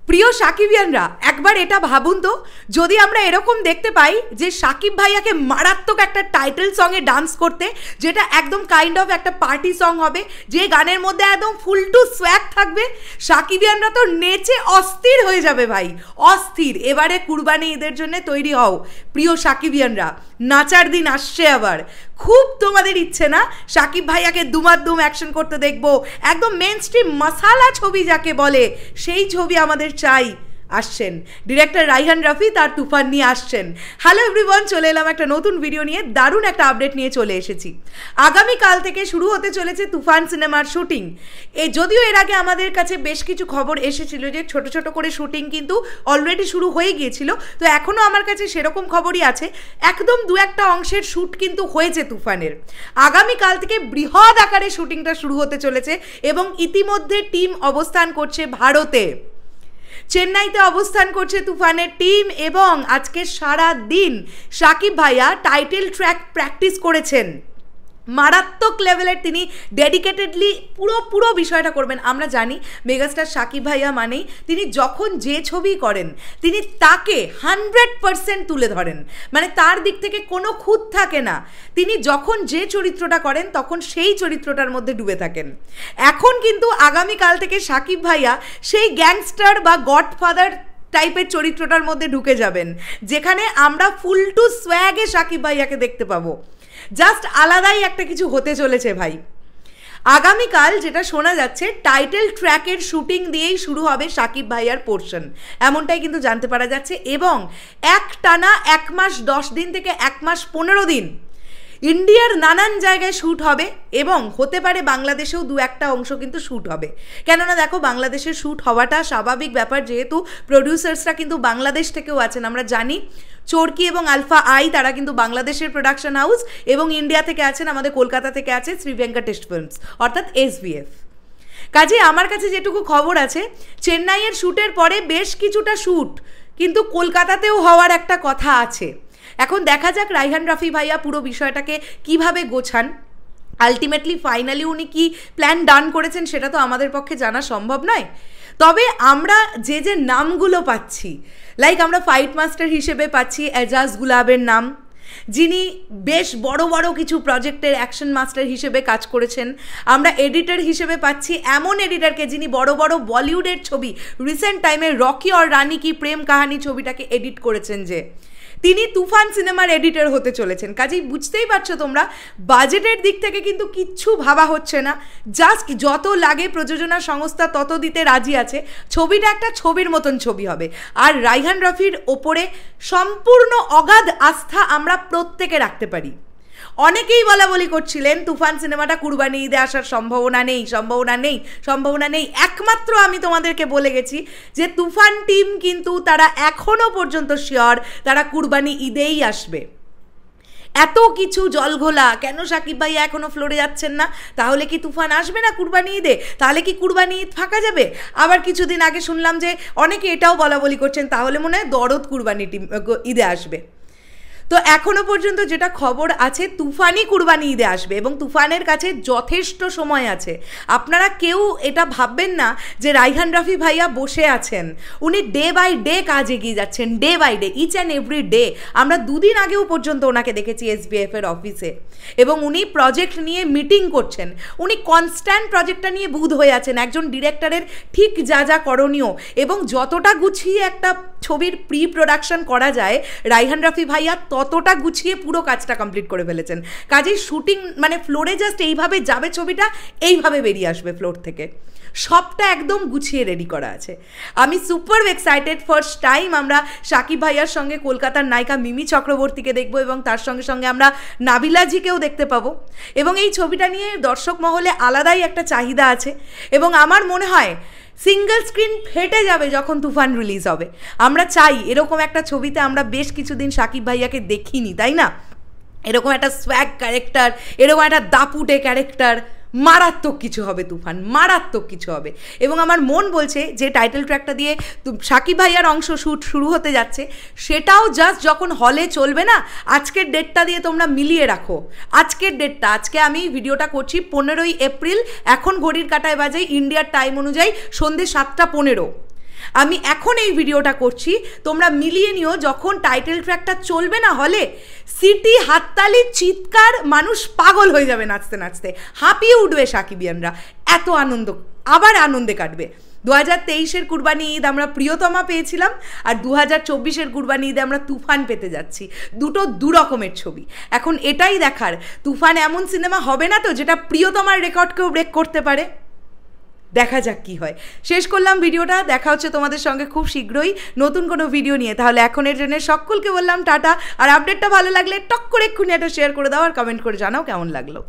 প্রিয় সাকিবিয়ানরা একবার এটা ভাবুন তো, যদি আমরা এরকম দেখতে পাই যে সাকিব ভাইয়াকে মারাত্মক একটা টাইটেল সঙ্গে ডান্স করতে, যেটা একদম কাইন্ড অফ একটা পার্টি সং হবে, যে গানের মধ্যে একদম ফুল টু সোয়াগ থাকবে, সাকিবিয়ানরা তো নেচে অস্থির হয়ে যাবে ভাই, অস্থির। এবারে কুরবানি ঈদের জন্য তৈরি হও প্রিয় সাকিবিয়ানরা, নাচার দিন আসছে আবার। খুব তোমাদের ইচ্ছে না সাকিব ভাইয়াকে দুমাদ্দুম অ্যাকশন করতে দেখবো, একদম মেন স্ট্রিম মশালা ছবি যাকে বলে সেই ছবি আমাদের চাই। আসছেন ডিরেক্টর রাইহান রাফি, তার তুফান নিয়ে আসছেন। হ্যালো এভরিওয়ান, চলে এলাম একটা নতুন ভিডিও নিয়ে, দারুণ একটা আপডেট নিয়ে চলে এসেছি। আগামীকাল থেকে শুরু হতে চলেছে তুফান সিনেমার শুটিং। যদিও এর আগে আমাদের কাছে বেশ কিছু খবর এসেছিল যে ছোট ছোট করে শুটিং কিন্তু অলরেডি শুরু হয়ে গিয়েছিল, তো এখনও আমার কাছে সেরকম খবরই আছে, একদম দু একটা অংশের শ্যুট কিন্তু হয়েছে তুফানের। আগামীকাল থেকে বৃহৎ আকারে শুটিংটা শুরু হতে চলেছে এবং ইতিমধ্যে টিম অবস্থান করছে ভারতে, চেন্নাইতে অবস্থান করছে তুফানের টিম। এবং আজকে সারা দিন সাকিব ভাইয়া টাইটেল ট্র্যাক প্র্যাকটিস করেছেন, মারাত্মক লেভেলের তিনি ডেডিকেটেডলি পুরো বিষয়টা করবেন। আমরা জানি মেগাস্টার সাকিব ভাইয়া মানেই তিনি যখন যে ছবি করেন তিনি তাকে 100% তুলে ধরেন, মানে তার দিক থেকে কোনো খুঁত থাকে না। তিনি যখন যে চরিত্রটা করেন তখন সেই চরিত্রটার মধ্যে ডুবে থাকেন। এখন কিন্তু আগামীকাল থেকে সাকিব ভাইয়া সেই গ্যাংস্টার বা গডফাদার টাইপের চরিত্রটার মধ্যে ঢুকে যাবেন, যেখানে আমরা ফুল টু সোয়াগে সাকিব ভাইয়াকে দেখতে পাবো। জাস্ট আলাদাই একটা কিছু হতে চলেছে ভাই। আগামীকাল যেটা শোনা যাচ্ছে টাইটেল ট্র্যাকের শুটিং দিয়েই শুরু হবে সাকিব ভাইয়ার পোর্শন, এমনটাই কিন্তু জানতে পারা যাচ্ছে। এবং একটানা 1 মাস 10 দিন থেকে 1 মাস 15 দিন ইন্ডিয়ার নানান জায়গায় শ্যুট হবে এবং হতে পারে বাংলাদেশেও দু একটা অংশ কিন্তু শ্যুট হবে। কেননা দেখো, বাংলাদেশের শ্যুট হওয়াটা স্বাভাবিক ব্যাপার, যেহেতু প্রডিউসার্সরা কিন্তু বাংলাদেশ থেকেও আছেন। আমরা জানি চরকি এবং আলফা আই তারা কিন্তু বাংলাদেশের প্রোডাকশন হাউস, এবং ইন্ডিয়া থেকে আছেন, আমাদের কলকাতা থেকে আছে শ্রী ভেঙ্কটেশ ফিল্মস অর্থাৎ SVF। কাজে আমার কাছে যেটুকু খবর আছে, চেন্নাইয়ের শ্যুটের পরে বেশ কিছুটা শ্যুট কিন্তু কলকাতাতেও হওয়ার একটা কথা আছে। এখন দেখা যাক রাইহান রাফি ভাইয়া পুরো বিষয়টাকে কিভাবে গোছান। আলটিমেটলি ফাইনালি উনি কি প্ল্যান ডান করেছেন সেটা তো আমাদের পক্ষে জানা সম্ভব নয়। তবে আমরা যে নামগুলো পাচ্ছি, লাইক আমরা ফাইট মাস্টার হিসেবে পাচ্ছি এজাজ গুলাবের নাম, যিনি বেশ বড় বড় কিছু প্রজেক্টের অ্যাকশন মাস্টার হিসেবে কাজ করেছেন। আমরা এডিটর হিসেবে পাচ্ছি এমন এডিটরকে যিনি বড় বড় বলিউডের ছবি, রিসেন্ট টাইমে রকি আর রানী কি প্রেম কাহানি ছবিটাকে এডিট করেছেন, যে তিনি তুফান সিনেমার এডিটর হতে চলেছেন। কাজেই বুঝতেই পারছো তোমরা, বাজেটের দিক থেকে কিন্তু কিচ্ছু ভাবা হচ্ছে না, জাস্ট যত লাগে প্রযোজনা সংস্থা তত দিতে রাজি আছে। ছবিটা একটা ছবির মতন ছবি হবে। আর রাইহান রাফির ওপরে সম্পূর্ণ অগাধ আস্থা আমরা প্রত্যেকে রাখতে পারি। অনেকেই বলাবলি করছিলেন তুফান সিনেমাটা কুরবানি ঈদে আসার সম্ভাবনা নেই। একমাত্র আমি তোমাদেরকে বলে গেছি যে তুফান টিম কিন্তু তারা এখনও পর্যন্ত শিওর তারা কুরবানি ঈদেই আসবে। এত কিছু জলঘোলা কেন সাকিব ভাইয়া এখনও ফ্লোরে যাচ্ছেন না? তাহলে কি তুফান আসবে না কুরবানি ঈদে? তাহলে কি কুরবানি ঈদ ফাঁকা যাবে? আবার কিছুদিন আগে শুনলাম যে অনেকে এটাও বলাবলি করছেন তাহলে মনে হয় দরদ কুরবানি ঈদে আসবে। তো এখনও পর্যন্ত যেটা খবর আছে, তুফানই কুরবানি ঈদে আসবে এবং তুফানের কাছে যথেষ্ট সময় আছে। আপনারা কেউ এটা ভাববেন না যে রাইহান রাফি ভাইয়া বসে আছেন, উনি ডে বাই ডে কাজ এগিয়ে যাচ্ছেন, day by day, each and every day. আমরা দুদিন আগেও পর্যন্ত ওনাকে দেখেছি SBF এর অফিসে, এবং উনি প্রজেক্ট নিয়ে মিটিং করছেন, উনি কনস্ট্যান্ট প্রজেক্টটা নিয়ে বুধ হয়ে আছেন। একজন ডিরেক্টরের ঠিক যা করণীয় এবং যতটা গুছিয়ে একটা ছবির প্রি প্রোডাকশন করা যায়, রাইহান রাফি ভাইয়া ততটা গুছিয়ে পুরো কাজটা কমপ্লিট করে ফেলেছেন। কাজেই শুটিং মানে ফ্লোরে জাস্ট এইভাবে যাবে, ছবিটা এইভাবে বেরিয়ে আসবে ফ্লোর থেকে, সবটা একদম গুছিয়ে রেডি করা আছে। আমি সুপার এক্সাইটেড। ফার্স্ট টাইম আমরা সাকিব ভাইয়ার সঙ্গে কলকাতার নায়িকা মিমি চক্রবর্তীকে দেখব এবং তার সঙ্গে সঙ্গে আমরা নাবিলাজিকেও দেখতে পাবো। এবং এই ছবিটা নিয়ে দর্শক মহলে আলাদাই একটা চাহিদা আছে এবং আমার মনে হয় সিঙ্গল স্ক্রিন ফেটে যাবে যখন তুফান রিলিজ হবে। আমরা চাই এরকম একটা ছবিতে আমরা বেশ কিছুদিন সাকিব ভাইয়াকে দেখিনি, তাই না? এরকম একটা সোয়াগ ক্যারেক্টার, এরকম একটা দাপুটে ক্যারেক্টার, মারাত্মক কিছু হবে তুফান, মারাত্মক কিছু হবে। এবং আমার মন বলছে যে টাইটেল ট্র্যাকটা দিয়ে সাকিব ভাইয়ার অংশ শ্যুট শুরু হতে যাচ্ছে, সেটাও জাস্ট যখন হলে চলবে না, আজকের ডেটটা দিয়ে তোমরা মিলিয়ে রাখো। আজকের ডেটটা, আজকে আমি ভিডিওটা করছি 15ই এপ্রিল, এখন ঘড়ির কাঁটায় বাজে ইন্ডিয়ার টাইম অনুযায়ী সন্ধ্যে 7টা 15। আমি এখন এই ভিডিওটা করছি, তোমরা মিলিয়ে নিও, যখন টাইটেল ট্র্যাকটা চলবে না হলে, সিটি, হাততালি, চিৎকার, মানুষ পাগল হয়ে যাবে নাচতে নাচতে, হাঁপিয়ে উঠবে সাকিবিয়ানরা, এত আনন্দ, আবার আনন্দে কাটবে। 2023-এর কুরবানি ঈদ আমরা প্রিয়তমা পেয়েছিলাম, আর 2024-এর কুরবানি ঈদে আমরা তুফান পেতে যাচ্ছি। দুটো দু রকমের ছবি। এখন এটাই দেখার, তুফান এমন সিনেমা হবে না তো যেটা প্রিয়তমার রেকর্ডকেও ব্রেক করতে পারে? দেখা যাক কি হয়। শেষ করলাম ভিডিওটা, দেখা হচ্ছে তোমাদের সঙ্গে খুব শীঘ্রই নতুন কোনো ভিডিও নিয়ে। তাহলে এখনের জন্য সকলকে বললাম টাটা, আর আপডেটটা ভালো লাগলে টক করে এক্ষুনি একটা শেয়ার করে দাও আর কমেন্ট করে জানাও কেমন লাগলো।